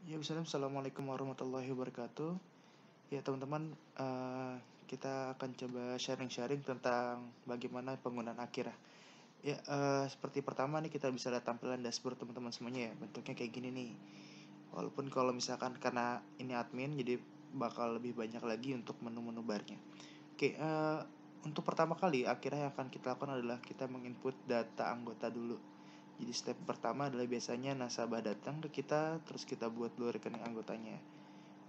Ya, Assalamualaikum warahmatullahi wabarakatuh. Ya, teman-teman, kita akan coba sharing-sharing tentang bagaimana penggunaan Akira. Ya, seperti pertama nih kita bisa lihat tampilan dashboard teman-teman semuanya ya. Bentuknya kayak gini nih. Walaupun kalau misalkan karena ini admin, jadi bakal lebih banyak lagi untuk menu-menu barnya. Oke, untuk pertama kali Akira yang akan kita lakukan adalah kita menginput data anggota dulu. Jadi step pertama adalah biasanya nasabah datang ke kita, terus kita buat dulu rekening anggotanya.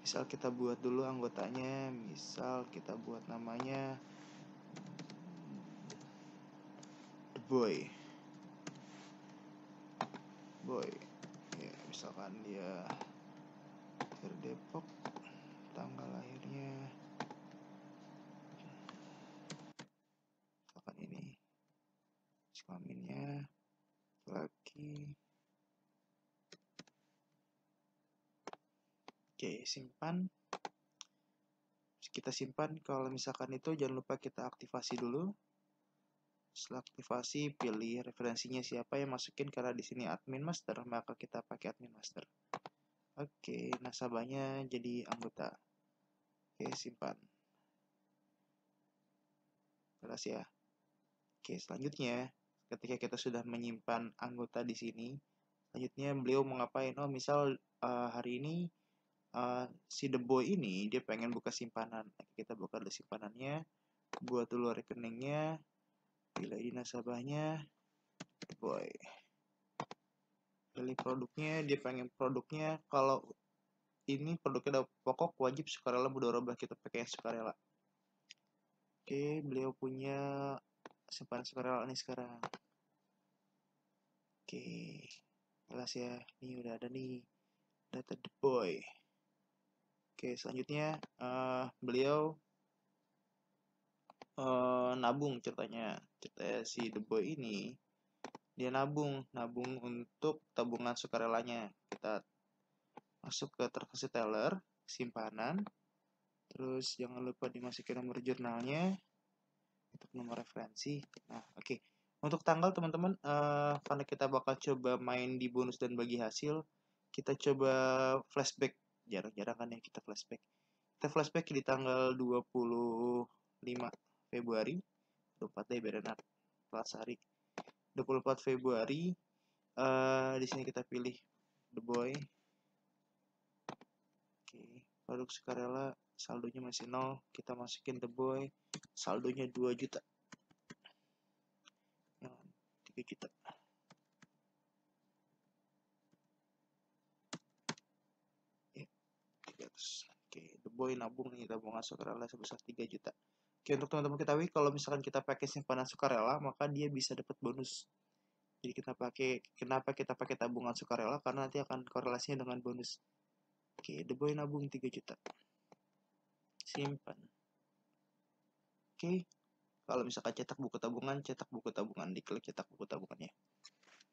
Misal kita buat dulu anggotanya, misal kita buat namanya The Boy. Ya, misalkan dia dari Depok, tanggal lahirnya misalkan ini, kelaminnya laki. Oke, simpan. Kita simpan. Kalau misalkan itu jangan lupa kita aktifasi dulu. Setelah aktivasi, pilih referensinya siapa yang masukin, karena di sini admin master, maka kita pakai admin master. Oke, nasabahnya jadi anggota. Oke, simpan. Jelas ya. Oke, selanjutnya ketika kita sudah menyimpan anggota di sini, selanjutnya beliau mau ngapain? Oh, misal hari ini si The Boy ini dia pengen buka simpanan. Kita buka dulu simpanannya, buat dulu rekeningnya, pilih ID nasabahnya, The Boy. Pilih produknya, dia pengen produknya. Kalau ini produknya udah pokok, wajib sukarela mudharabah, kita pakai sukarela. Oke, beliau punya simpanan sukarela nih sekarang. Oke, jelas ya. Ini udah ada nih data The Boy. Oke, selanjutnya beliau nabung ceritanya. Ceritanya si The Boy ini dia nabung untuk tabungan sukarelanya. Kita masuk ke transaksi teller, simpanan, terus jangan lupa dimasukin nomor jurnalnya untuk nomor referensi. Nah, oke. Untuk tanggal teman-teman, karena kita bakal coba main di bonus dan bagi hasil, kita coba flashback. Jarang-jarang kan ya kita flashback. Kita flashback di tanggal 25 Februari, 24 deh biar enak, kelas hari. 24 Februari, di sini kita pilih The Boy. Oke, produk sukarela saldonya masih 0, kita masukin The Boy, saldonya 2 juta. 3 juta. Ya, 300. Oke, The Boy nabung nih tabungan sukarela sebesar 3 juta. Oke, untuk teman-teman ketahui, kalau misalkan kita pakai simpanan sukarela, maka dia bisa dapat bonus. Jadi kenapa kita pakai tabungan sukarela? Karena nanti akan korelasinya dengan bonus. Oke, The Boy nabung 3 juta. Simpan. Oke, kalau misalkan cetak buku tabungan, diklik cetak buku tabungannya.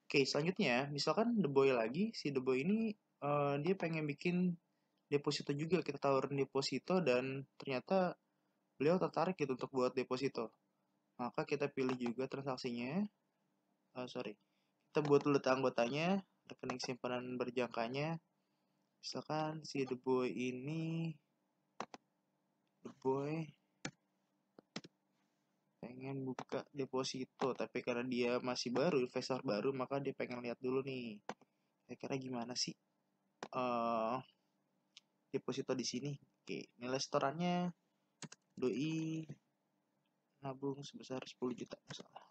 Oke, selanjutnya, misalkan The Boy lagi, si The Boy ini dia pengen bikin deposito juga, kita tawarin deposito dan ternyata beliau tertarik gitu untuk buat deposito. Maka kita pilih juga transaksinya, kita buat dulu anggotanya, rekening simpanan berjangkanya. Misalkan si The Boy pengen buka deposito, tapi karena dia masih baru, investor baru, maka dia pengen lihat dulu nih, kira-kira gimana sih deposito di sini. Oke, nilai setorannya doi nabung sebesar 10 juta misalnya.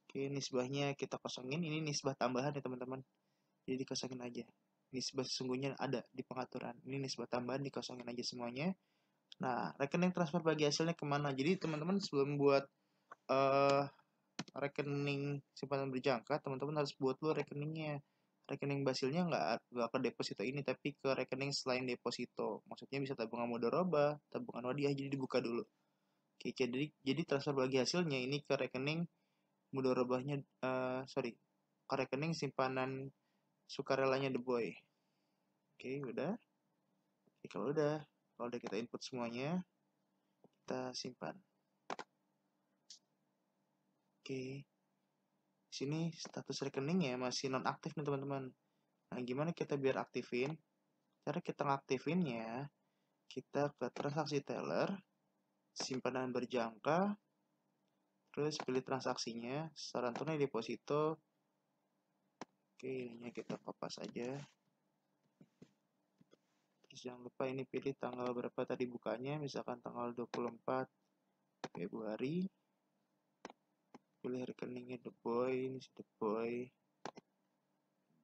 Oke, nisbahnya kita kosongin. Ini nisbah tambahan ya teman-teman, jadi dikosongin aja. Nisbah sesungguhnya ada di pengaturan, ini nisbah tambahan, dikosongin aja semuanya. Nah, rekening transfer bagi hasilnya kemana? Jadi teman-teman sebelum buat rekening simpanan berjangka, teman-teman harus buat dulu rekeningnya. Rekening hasilnya nggak ke deposito ini, tapi ke rekening selain deposito. Maksudnya bisa tabungan mudharabah, tabungan wadiah, jadi dibuka dulu. Oke, jadi transfer bagi hasilnya ini ke rekening mudharabahnya, ke rekening simpanan sukarelanya The Boy. Oke, udah. Oke, kalau udah kita input semuanya, kita simpan. Oke, Di sini status rekeningnya masih nonaktif nih teman-teman. Nah, gimana kita biar aktifin? Cara kita ngaktifinnya, kita ke transaksi teller, simpanan berjangka, terus pilih transaksinya, saran tunai deposito. Oke, ininya kita kopas aja. Terus jangan lupa ini pilih tanggal berapa tadi bukanya, misalkan tanggal 24 Februari. Pilih rekeningnya The Boy, ini si The Boy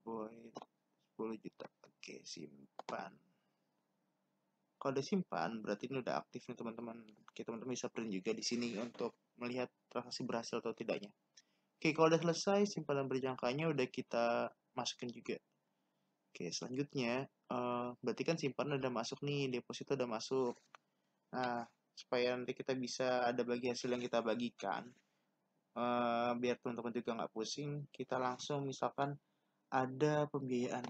10 juta. Oke, simpan. Kalau udah simpan, berarti ini udah aktif nih teman-teman. Oke, teman-teman bisa print juga di sini untuk melihat transaksi berhasil atau tidaknya. Oke, kalau udah selesai, simpanan berjangkanya udah kita masukin juga. Oke, selanjutnya, berarti kan simpanan udah masuk nih, deposito udah masuk. Nah, supaya nanti kita bisa ada bagi hasil yang kita bagikan, biar teman-teman juga nggak pusing, kita langsung misalkan ada pembiayaan.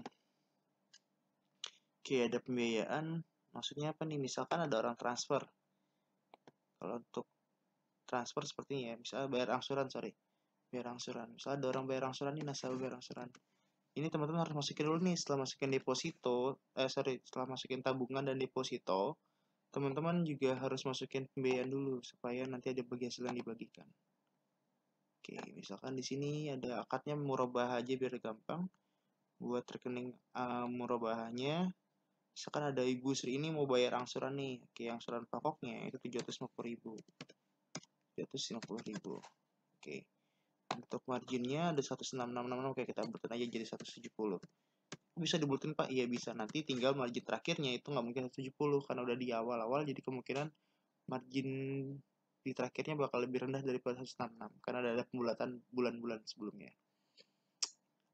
Oke, ada pembiayaan, maksudnya apa nih? Misalkan ada orang transfer. Kalau untuk transfer sepertinya ya, misalnya bayar angsuran, bayar angsuran. Misalnya ada orang bayar angsuran nih, nasabah bayar angsuran. Ini teman-teman harus masukin dulu nih, setelah masukin deposito, setelah masukin tabungan dan deposito, teman-teman juga harus masukin pembiayaan dulu, supaya nanti ada bagi hasil yang dibagikan. Oke, misalkan di sini ada akadnya murabah aja biar gampang. Buat rekening murabahnya, misalkan ada Ibu Sri ini mau bayar angsuran nih, oke angsuran pokoknya itu 750.000. 750.000. Oke. Untuk marginnya ada 16666, oke kita buletin aja jadi 170. Bisa dibuletin Pak? Iya bisa. Nanti tinggal margin terakhirnya itu nggak mungkin 170 karena udah di awal-awal, jadi kemungkinan margin di terakhirnya bakal lebih rendah daripada 166 karena ada pembulatan bulan-bulan sebelumnya.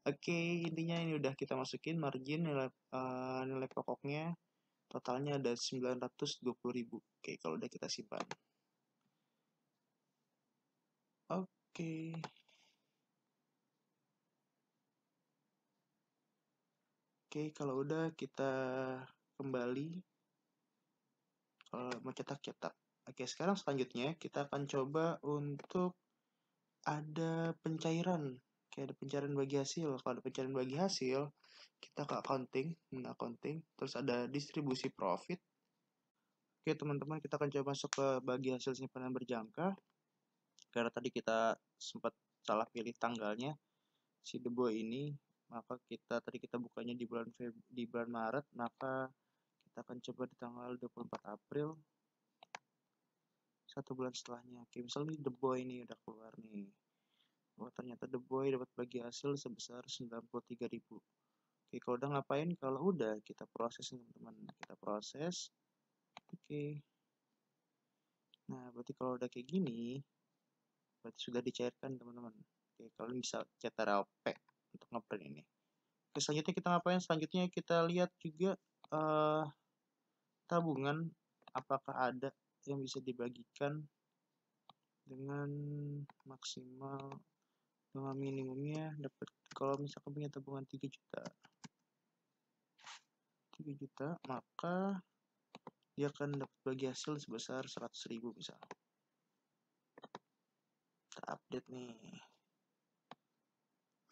Oke, intinya ini udah kita masukin margin nilai pokoknya, totalnya ada 920.000. Oke, kalau udah kita simpan. Oke. Oke, kalau udah kita kembali mau cetak-cetak. Oke, sekarang selanjutnya kita akan coba untuk ada pencairan. Kayak ada pencairan bagi hasil. Kalau ada pencairan bagi hasil, kita ke accounting, terus ada distribusi profit. Oke, teman-teman, kita akan coba masuk ke bagi hasil simpanan berjangka. Karena tadi kita sempat salah pilih tanggalnya, si The Boy ini, maka tadi kita bukanya di bulan Maret, maka kita akan coba di tanggal 24 April, 1 bulan setelahnya. Oke, misalnya The Boy ini udah keluar nih. Oh, ternyata The Boy dapat bagi hasil sebesar 93.000. Oke, kalau udah ngapain? Kalau udah, kita proses teman-teman. Kita proses. Oke. Nah, berarti kalau udah kayak gini, berarti sudah dicairkan teman-teman. Oke, kalian bisa cetak RLP untuk ngeprint ini. Oke, selanjutnya kita ngapain? Selanjutnya kita lihat juga tabungan apakah ada yang bisa dibagikan dengan maksimal, dengan minimumnya dapat. Kalau misalkan punya tabungan 3 juta, maka dia akan dapat bagi hasil sebesar 100.000 misalnya. Kita update nih,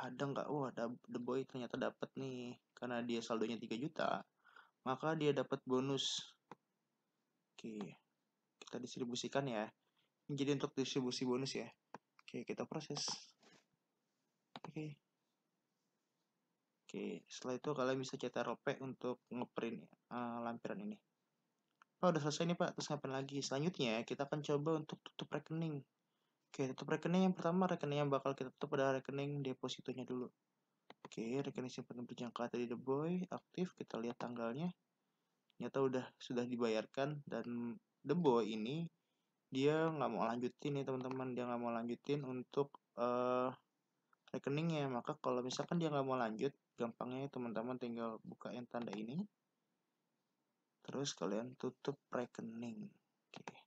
ada nggak? Oh, ada The Boy ternyata dapat nih, karena dia saldonya 3 juta, maka dia dapat bonus. Oke, kita distribusikan ya. Ini jadi untuk distribusi bonus ya. Oke, kita proses. Oke, setelah itu kalian bisa cetak RP untuk ngeprint lampiran ini. Oh, udah selesai nih Pak, terus ngapain lagi? Selanjutnya kita akan coba untuk tutup rekening. Oke, tutup rekening yang pertama, rekening yang bakal kita tutup adalah rekening depositonya dulu. Oke, rekening simpanan berjangka tadi The Boy aktif, kita lihat tanggalnya. Ternyata sudah dibayarkan, dan The Boy ini dia nggak mau lanjutin nih teman-teman, dia nggak mau lanjutin untuk rekeningnya. Maka kalau misalkan dia nggak mau lanjut, gampangnya teman-teman tinggal buka yang tanda ini, terus kalian tutup rekening. Oke.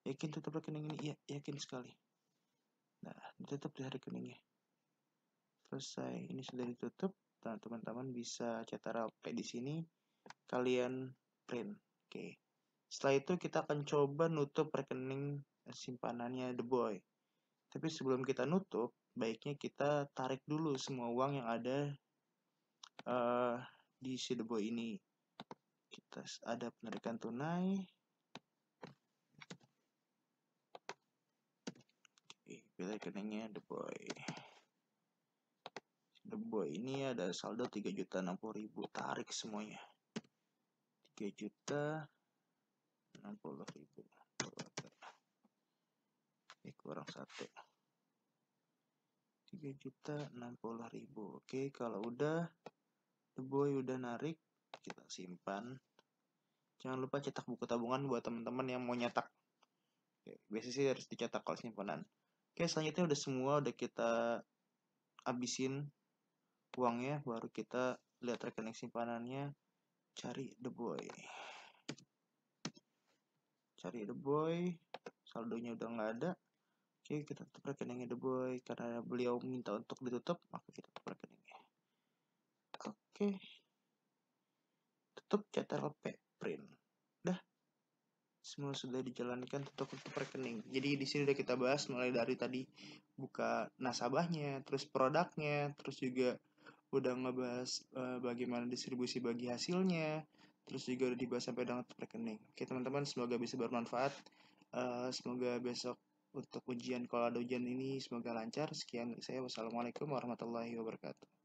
Yakin tutup rekening ini? Iya, yakin sekali. Nah, ditutup di rekeningnya. Selesai, ini sudah ditutup. Nah, teman-teman bisa cetak RP di sini, kalian print. Oke. Setelah itu kita akan coba nutup rekening simpanannya The Boy. Tapi sebelum kita nutup, baiknya kita tarik dulu semua uang yang ada di si The Boy ini. Kita ada penarikan tunai. Pilih rekeningnya The Boy. The Boy ini ada saldo 3.060.000, tarik semuanya. 3.060.000. Kurang 1. 3.060.000. Oke, kalau udah The Boy udah narik, kita simpan. Jangan lupa cetak buku tabungan buat teman-teman yang mau nyetak. Oke, biasanya sih harus dicetak kalau simpanan. Oke, selanjutnya udah semua udah kita habisin uangnya, baru kita lihat rekening simpanannya, cari The Boy. Cari The Boy, saldonya udah nggak ada. Oke, kita tutup rekeningnya The Boy. Karena beliau minta untuk ditutup, maka kita tutup rekeningnya. Oke, tutup CTRL-P, print. Udah, semua sudah dijalankan, tutup rekening. Jadi di sini udah kita bahas mulai dari tadi buka nasabahnya, terus produknya, terus juga udah ngebahas bagaimana distribusi bagi hasilnya, terus juga udah dibahas sampai dengan rekening. Oke teman-teman, semoga bisa bermanfaat. Semoga besok untuk ujian, kalau ada ujian ini, semoga lancar. Sekian saya, wassalamualaikum warahmatullahi wabarakatuh.